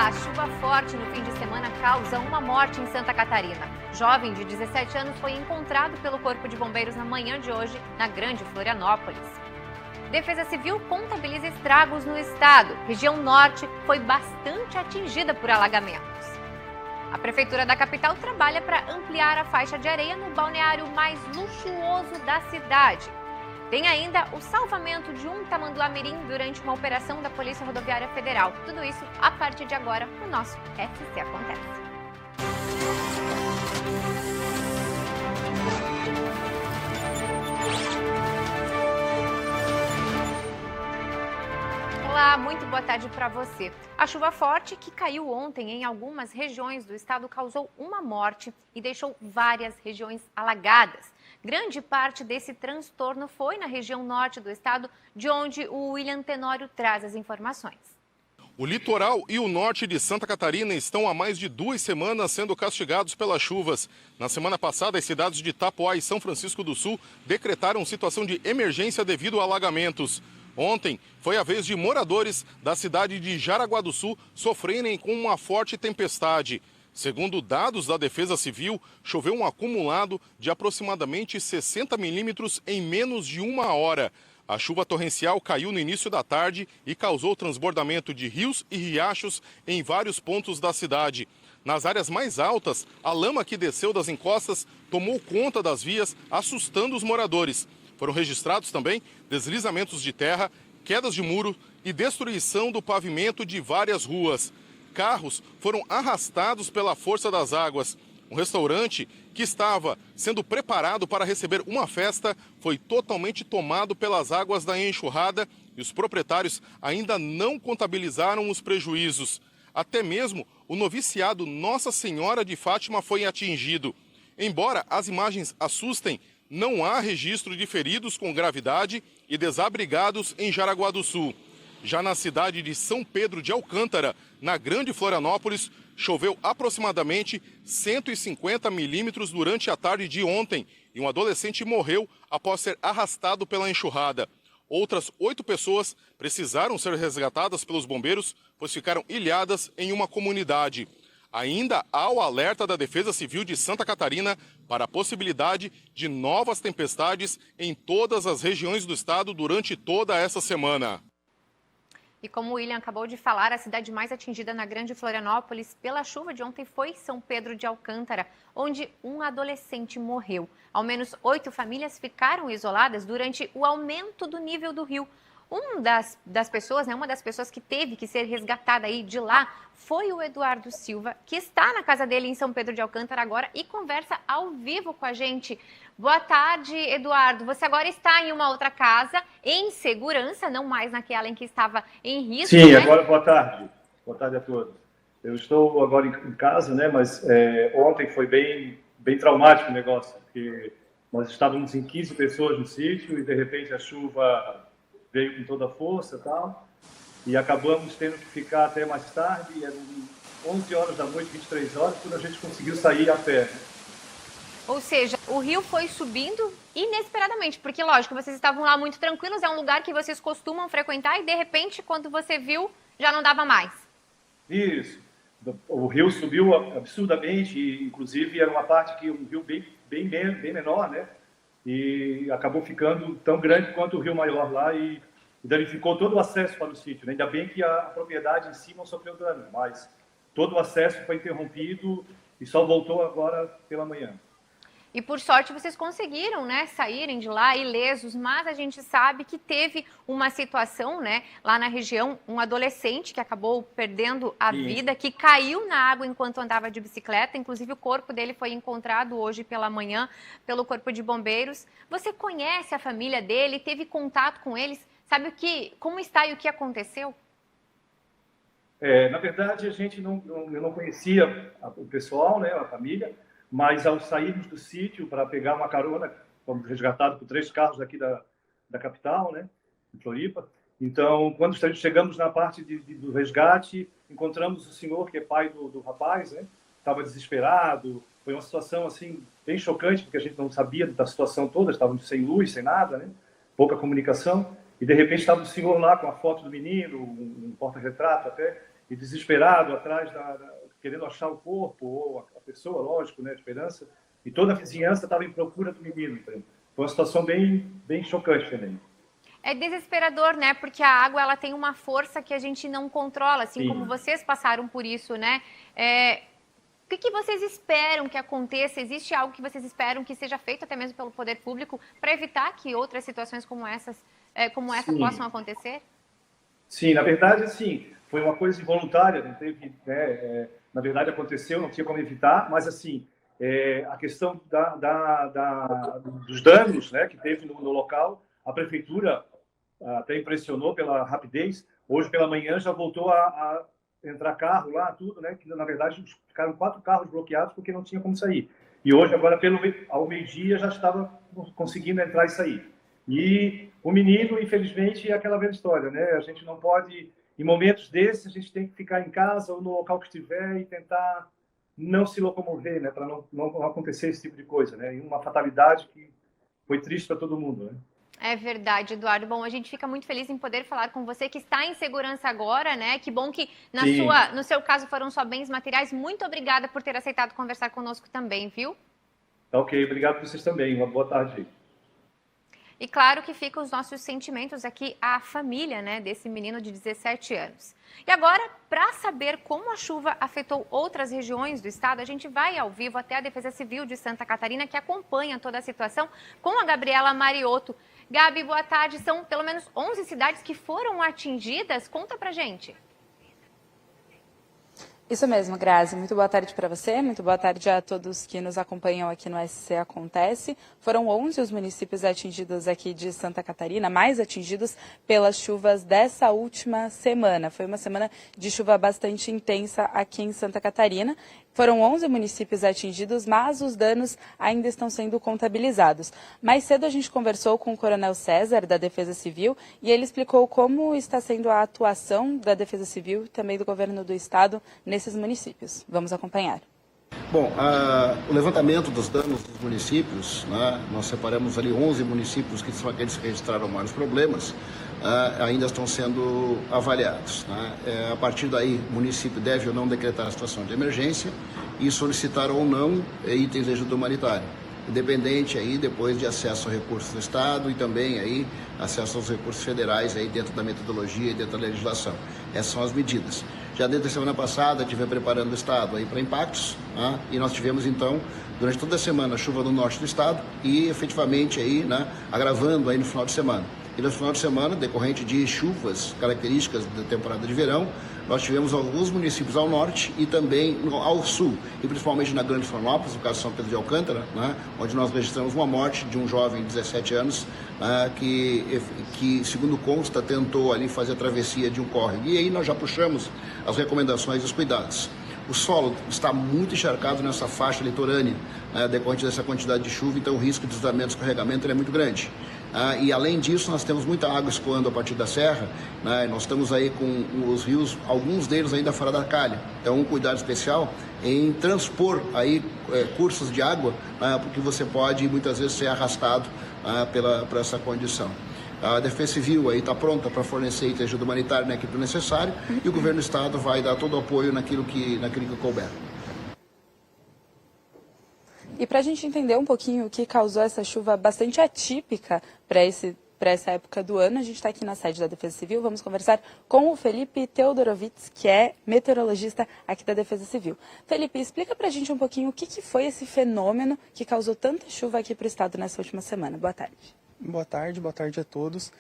Olá, chuva forte no fim de semana causa uma morte em Santa Catarina. Jovem de 17 anos foi encontrado pelo Corpo de Bombeiros na manhã de hoje, na Grande Florianópolis. Defesa Civil contabiliza estragos no estado. Região norte foi bastante atingida por alagamentos. A Prefeitura da capital trabalha para ampliar a faixa de areia no balneário mais luxuoso da cidade. Tem ainda o salvamento de um tamanduá-mirim durante uma operação da Polícia Rodoviária Federal. Tudo isso a partir de agora no nosso SC Acontece. Olá, muito boa tarde para você. A chuva forte que caiu ontem em algumas regiões do estado causou uma morte e deixou várias regiões alagadas. Grande parte desse transtorno foi na região norte do estado, de onde o William Tenório traz as informações. O litoral e o norte de Santa Catarina estão há mais de 2 semanas sendo castigados pelas chuvas. Na semana passada, as cidades de Itapoá e São Francisco do Sul decretaram situação de emergência devido a alagamentos. Ontem foi a vez de moradores da cidade de Jaraguá do Sul sofrerem com uma forte tempestade. Segundo dados da Defesa Civil, choveu um acumulado de aproximadamente 60 milímetros em menos de 1 hora. A chuva torrencial caiu no início da tarde e causou transbordamento de rios e riachos em vários pontos da cidade. Nas áreas mais altas, a lama que desceu das encostas tomou conta das vias, assustando os moradores. Foram registrados também deslizamentos de terra, quedas de muro e destruição do pavimento de várias ruas. Carros foram arrastados pela força das águas. Um restaurante que estava sendo preparado para receber uma festa foi totalmente tomado pelas águas da enxurrada e os proprietários ainda não contabilizaram os prejuízos. Até mesmo o noviciado Nossa Senhora de Fátima foi atingido. Embora as imagens assustem, não há registro de feridos com gravidade e desabrigados em Jaraguá do Sul. Já na cidade de São Pedro de Alcântara, na Grande Florianópolis, choveu aproximadamente 150 milímetros durante a tarde de ontem e um adolescente morreu após ser arrastado pela enxurrada. Outras 8 pessoas precisaram ser resgatadas pelos bombeiros, pois ficaram ilhadas em uma comunidade. Ainda há o alerta da Defesa Civil de Santa Catarina para a possibilidade de novas tempestades em todas as regiões do estado durante toda essa semana. E como o William acabou de falar, a cidade mais atingida na Grande Florianópolis pela chuva de ontem foi São Pedro de Alcântara, onde um adolescente morreu. Ao menos 8 famílias ficaram isoladas durante o aumento do nível do rio. Uma das pessoas que teve que ser resgatada aí de lá foi o Eduardo Silva, que está na casa dele em São Pedro de Alcântara agora e conversa ao vivo com a gente. Boa tarde, Eduardo. Você agora está em uma outra casa, em segurança, não mais naquela em que estava em risco, Sim, né? agora boa tarde. Boa tarde a todos. Eu estou agora em casa, né? Mas ontem foi bem traumático o negócio, porque nós estávamos em 15 pessoas no sítio e de repente a chuva veio com toda a força e tal, e acabamos tendo que ficar até mais tarde, eram 11 horas da noite, 23 horas, quando a gente conseguiu sair a pé. Ou seja, o rio foi subindo inesperadamente, porque, lógico, vocês estavam lá muito tranquilos, é um lugar que vocês costumam frequentar, e de repente, quando você viu, já não dava mais. Isso. O rio subiu absurdamente, e, inclusive era uma parte que um rio bem menor, né? E acabou ficando tão grande quanto o rio maior lá e danificou todo o acesso para o sítio, né? Ainda bem que a propriedade em si não sofreu dano, mas todo o acesso foi interrompido e só voltou agora pela manhã. E por sorte vocês conseguiram, né, saírem de lá ilesos, mas a gente sabe que teve uma situação, né, lá na região, um adolescente que acabou perdendo a vida, que caiu na água enquanto andava de bicicleta, inclusive o corpo dele foi encontrado hoje pela manhã pelo Corpo de Bombeiros. Você conhece a família dele, teve contato com eles, sabe como está e o que aconteceu? Na verdade, eu não conhecia o pessoal, né, a família, mas ao sairmos do sítio para pegar uma carona, fomos resgatados por 3 carros aqui da capital, né, de Floripa. Então, quando chegamos na parte do resgate, encontramos o senhor, que é pai do rapaz, né, estava desesperado. Foi uma situação assim bem chocante, porque a gente não sabia da situação toda, estávamos sem luz, sem nada, né, pouca comunicação. E de repente estava o senhor lá com a foto do menino, um porta-retrato até, e desesperado atrás querendo achar o corpo, ou a pessoa, lógico, né, a esperança, e toda a vizinhança estava em procura do menino. Então, foi uma situação bem chocante também. É desesperador, né? Porque a água ela tem uma força que a gente não controla, assim Sim. como vocês passaram por isso, né? O que vocês esperam que aconteça? Existe algo que vocês esperam que seja feito até mesmo pelo poder público para evitar que outras situações como essa possam acontecer? Sim, na verdade, sim, foi uma coisa involuntária, não teve, né, na verdade aconteceu, não tinha como evitar, mas assim, a questão dos danos, né, que teve no local, a prefeitura até impressionou pela rapidez. Hoje pela manhã já voltou a entrar carro lá, tudo, né, que na verdade ficaram 4 carros bloqueados porque não tinha como sair. E hoje, agora, ao meio-dia, já estava conseguindo entrar e sair. E o menino, infelizmente, é aquela velha história, né? A gente não pode, em momentos desses, a gente tem que ficar em casa ou no local que estiver e tentar não se locomover, né? Para não acontecer esse tipo de coisa, né? E uma fatalidade que foi triste para todo mundo, né? É verdade, Eduardo. Bom, a gente fica muito feliz em poder falar com você que está em segurança agora, né? Que bom que no seu caso foram só bens materiais. Muito obrigada por ter aceitado conversar conosco também, viu? Tá ok, obrigado por vocês também. Uma boa tarde. E claro que ficam os nossos sentimentos aqui à família, né, desse menino de 17 anos. E agora, para saber como a chuva afetou outras regiões do estado, a gente vai ao vivo até a Defesa Civil de Santa Catarina, que acompanha toda a situação, com a Gabriela Mariotto. Gabi, boa tarde. São pelo menos 11 cidades que foram atingidas. Conta pra gente. Isso mesmo, Grazi. Muito boa tarde para você, muito boa tarde a todos que nos acompanham aqui no SC Acontece. Foram 11 os municípios atingidos aqui de Santa Catarina, mais atingidos pelas chuvas dessa última semana. Foi uma semana de chuva bastante intensa aqui em Santa Catarina. Foram 11 municípios atingidos, mas os danos ainda estão sendo contabilizados. Mais cedo a gente conversou com o Coronel César, da Defesa Civil, e ele explicou como está sendo a atuação da Defesa Civil e também do governo do estado nesses municípios. Vamos acompanhar. Bom, o levantamento dos danos dos municípios, né, nós separamos ali 11 municípios que são aqueles que registraram maiores problemas, ainda estão sendo avaliados. Né? A partir daí, o município deve ou não decretar a situação de emergência e solicitar ou não itens de ajuda humanitária, independente aí depois de acesso a recursos do Estado e também aí acesso aos recursos federais aí dentro da metodologia e dentro da legislação. Essas são as medidas. Já desde a semana passada, estive preparando o Estado aí para impactos, né? E nós tivemos então, durante toda a semana, chuva no norte do Estado e efetivamente aí, né, agravando aí no final de semana. E no final de semana, decorrente de chuvas características da temporada de verão, nós tivemos alguns municípios ao norte e também ao sul, e principalmente na Grande Florianópolis, no caso de São Pedro de Alcântara, né, onde nós registramos uma morte de um jovem de 17 anos, que, segundo consta, tentou ali fazer a travessia de um córrego. E aí nós já puxamos as recomendações e os cuidados. O solo está muito encharcado nessa faixa litorânea, decorrente dessa quantidade de chuva, então o risco de deslizamento e escorregamento é muito grande. E além disso, nós temos muita água escoando a partir da serra, né? Nós estamos aí com os rios, alguns deles ainda fora da calha. Então, um cuidado especial em transpor aí cursos de água, porque você pode muitas vezes ser arrastado por essa condição. A Defesa Civil aí está pronta para fornecer ajuda humanitária naquilo que é necessário e o governo do estado vai dar todo o apoio naquilo que couber. E para a gente entender um pouquinho o que causou essa chuva bastante atípica para essa época do ano, a gente está aqui na sede da Defesa Civil. Vamos conversar com o Felipe Teodorovitz, que é meteorologista aqui da Defesa Civil. Felipe, explica para a gente um pouquinho o que foi esse fenômeno que causou tanta chuva aqui para o estado nessa última semana. Boa tarde. Boa tarde a todos.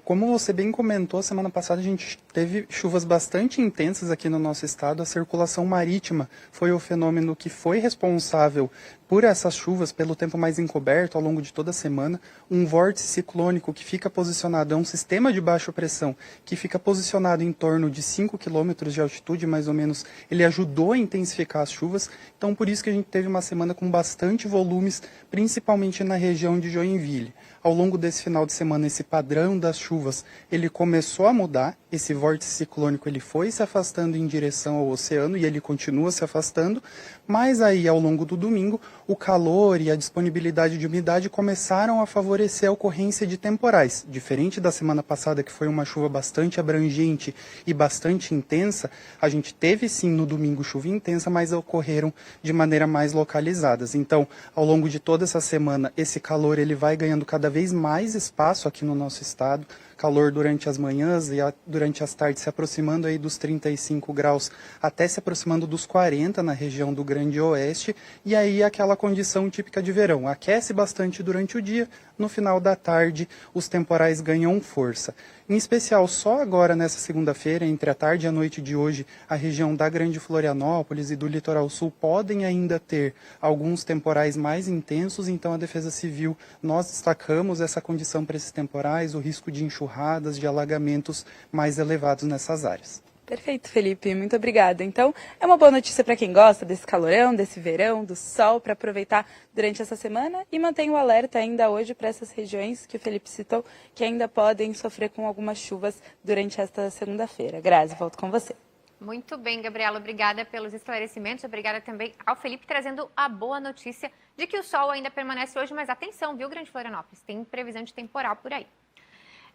Como você bem comentou, semana passada a gente teve chuvas bastante intensas aqui no nosso estado. A circulação marítima foi o fenômeno que foi responsável por essas chuvas, pelo tempo mais encoberto ao longo de toda a semana. Um vórtice ciclônico que fica posicionado, é um sistema de baixa pressão que fica posicionado em torno de 5 quilômetros de altitude, mais ou menos. Ele ajudou a intensificar as chuvas, então por isso que a gente teve uma semana com bastante volumes, principalmente na região de Joinville. Ao longo desse final de semana, esse padrão das chuvas, ele começou a mudar. Esse vórtice ciclônico ele foi se afastando em direção ao oceano e ele continua se afastando. Mas aí, ao longo do domingo, o calor e a disponibilidade de umidade começaram a favorecer a ocorrência de temporais. Diferente da semana passada, que foi uma chuva bastante abrangente e bastante intensa, a gente teve sim no domingo chuva intensa, mas ocorreram de maneira mais localizadas. Então, ao longo de toda essa semana, esse calor ele vai ganhando cada vez mais espaço aqui no nosso estado. Calor durante as manhãs e durante as tardes se aproximando aí dos 35 graus, até se aproximando dos 40 na região do Grande Oeste, e aí aquela condição típica de verão. Aquece bastante durante o dia, no final da tarde os temporais ganham força. Em especial, só agora nessa segunda-feira, entre a tarde e a noite de hoje, a região da Grande Florianópolis e do Litoral Sul podem ainda ter alguns temporais mais intensos, então a Defesa Civil, nós destacamos essa condição para esses temporais, o risco de enxurradas, de alagamentos mais elevados nessas áreas. Perfeito, Felipe. Muito obrigada. Então, é uma boa notícia para quem gosta desse calorão, desse verão, do sol, para aproveitar durante essa semana e mantém o alerta ainda hoje para essas regiões que o Felipe citou, que ainda podem sofrer com algumas chuvas durante esta segunda-feira. Grazi, volto com você. Muito bem, Gabriela. Obrigada pelos esclarecimentos. Obrigada também ao Felipe trazendo a boa notícia de que o sol ainda permanece hoje, mas atenção, viu, Grande Florianópolis? Tem previsão de temporal por aí.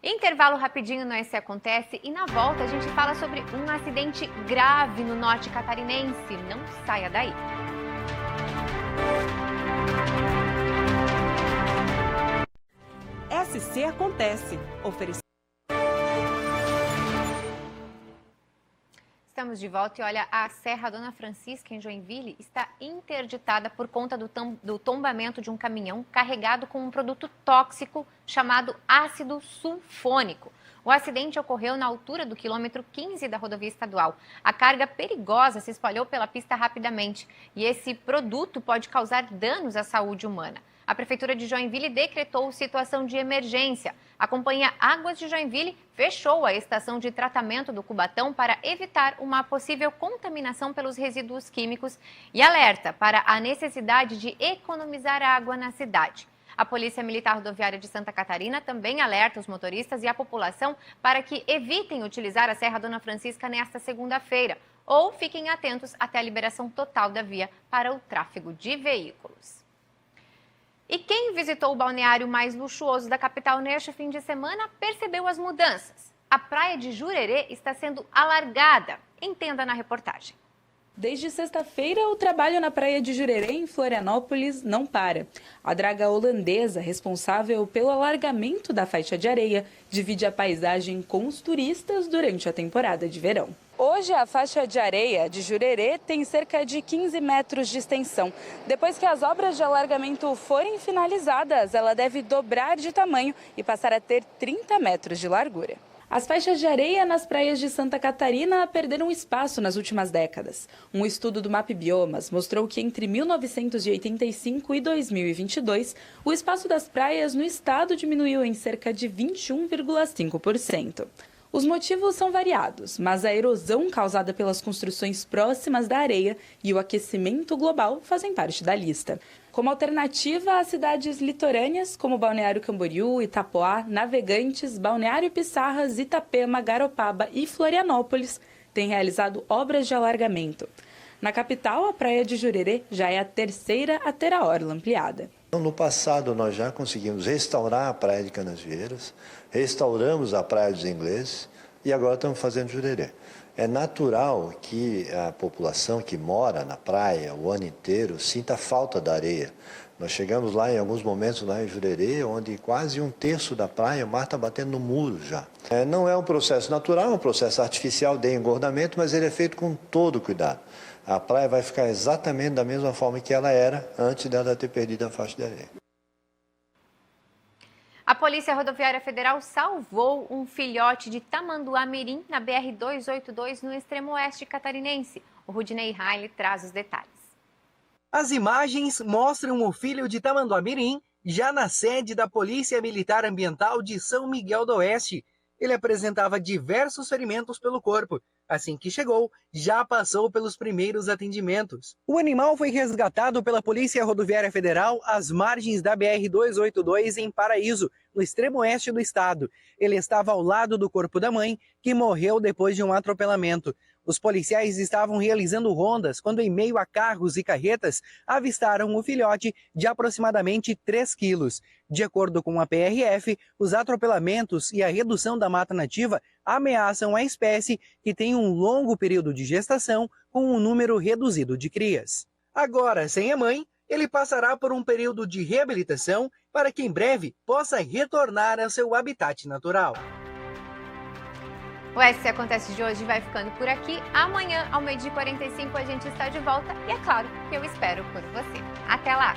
Intervalo rapidinho no SC Acontece e na volta a gente fala sobre um acidente grave no norte catarinense. Não saia daí. SC Acontece. Estamos de volta e olha, a Serra Dona Francisca, em Joinville, está interditada por conta do tombamento de um caminhão carregado com um produto tóxico chamado ácido sulfônico. O acidente ocorreu na altura do quilômetro 15 da rodovia estadual. A carga perigosa se espalhou pela pista rapidamente e esse produto pode causar danos à saúde humana. A Prefeitura de Joinville decretou situação de emergência. A Companhia Águas de Joinville fechou a estação de tratamento do Cubatão para evitar uma possível contaminação pelos resíduos químicos e alerta para a necessidade de economizar água na cidade. A Polícia Militar Rodoviária de Santa Catarina também alerta os motoristas e a população para que evitem utilizar a Serra Dona Francisca nesta segunda-feira ou fiquem atentos até a liberação total da via para o tráfego de veículos. E quem visitou o balneário mais luxuoso da capital neste fim de semana percebeu as mudanças. A praia de Jurerê está sendo alargada. Entenda na reportagem. Desde sexta-feira, o trabalho na praia de Jurerê, em Florianópolis, não para. A draga holandesa, responsável pelo alargamento da faixa de areia, divide a paisagem com os turistas durante a temporada de verão. Hoje, a faixa de areia de Jurerê tem cerca de 15 metros de extensão. Depois que as obras de alargamento forem finalizadas, ela deve dobrar de tamanho e passar a ter 30 metros de largura. As faixas de areia nas praias de Santa Catarina perderam espaço nas últimas décadas. Um estudo do MAP Biomas mostrou que entre 1985 e 2022, o espaço das praias no estado diminuiu em cerca de 21,5%. Os motivos são variados, mas a erosão causada pelas construções próximas da areia e o aquecimento global fazem parte da lista. Como alternativa às cidades litorâneas, como Balneário Camboriú, Itapoá, Navegantes, Balneário Pissarras, Itapema, Garopaba e Florianópolis têm realizado obras de alargamento. Na capital, a praia de Jurerê já é a terceira a ter a orla ampliada. No passado, nós já conseguimos restaurar a praia de Canasvieiras, restauramos a praia dos Ingleses e agora estamos fazendo Jurerê. É natural que a população que mora na praia o ano inteiro sinta falta da areia. Nós chegamos lá em alguns momentos lá em Jurerê, onde quase um terço da praia, o mar está batendo no muro já. Não é um processo natural, é um processo artificial de engordamento, mas ele é feito com todo cuidado. A praia vai ficar exatamente da mesma forma que ela era antes dela ter perdido a faixa de areia. A Polícia Rodoviária Federal salvou um filhote de tamanduá-mirim na BR-282 no extremo oeste catarinense. O Rudinei Haile traz os detalhes. As imagens mostram o filho de tamanduá-mirim já na sede da Polícia Militar Ambiental de São Miguel do Oeste. Ele apresentava diversos ferimentos pelo corpo. Assim que chegou, já passou pelos primeiros atendimentos. O animal foi resgatado pela Polícia Rodoviária Federal às margens da BR-282 em Paraíso, no extremo oeste do estado. Ele estava ao lado do corpo da mãe, que morreu depois de um atropelamento. Os policiais estavam realizando rondas quando, em meio a carros e carretas, avistaram o filhote de aproximadamente 3 quilos. De acordo com a PRF, os atropelamentos e a redução da mata nativa ameaçam a espécie, que tem um longo período de gestação com um número reduzido de crias. Agora, sem a mãe, ele passará por um período de reabilitação para que em breve possa retornar ao seu habitat natural. O SC Acontece de hoje vai ficando por aqui. Amanhã, ao 12h45, a gente está de volta e é claro que eu espero por você. Até lá!